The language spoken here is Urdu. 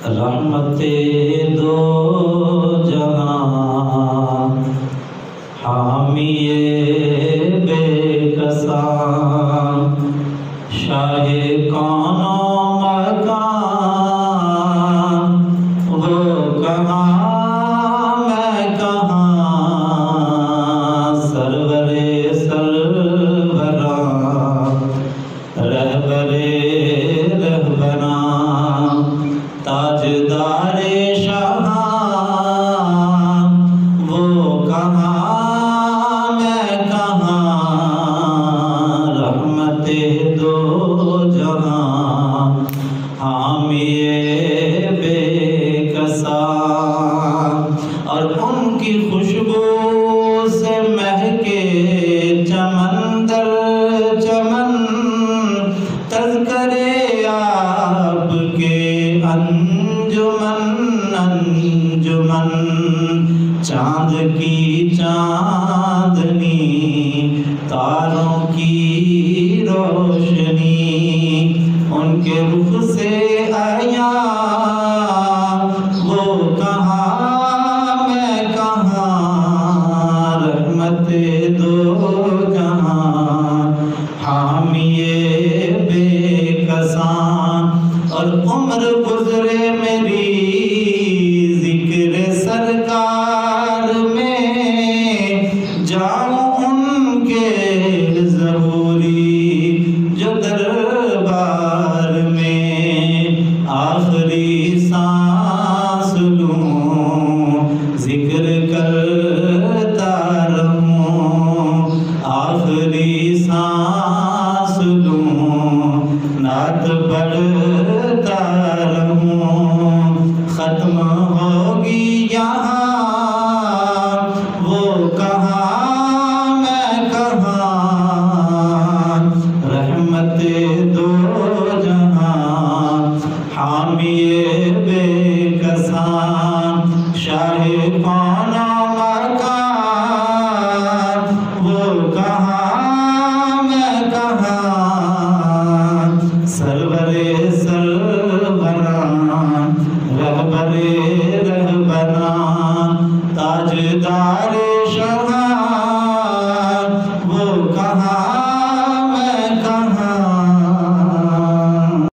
رحمت دو جہاں حامی بے کساں شاہ کون و مکان وہ کہاں میں کہاں سرور سروراں رہبر رہبراں تاجدار شاہاں وہ کہاں میں کہاں رحمت دو جہاں حامی بے کساں اور ان کی خوشبو سے مہکے چمن در چمن تذکرے آپ کے انجمن انجمن چاند کی چاندنی تاروں کی روشنی ان کے رخ سے عیاں وہ کہاں میں کہاں رحمت دو جہاں حامی بے کساں اور عمر گزرے میری ذکر سرکار میں جاؤں ان کے ظہوری جو دربار میں آخری سانس لوں ذکر کرتا رہوں آخری سانس لوں نعت پڑھتا رہوں ختم ہوگی یہاں وہ کہاں میں کہاں رحمت دو جہاں حامی بے کساں شاہ کون و مکان وہ کہاں میں کہاں سرور سربراں رہبر رہبراں تاجدار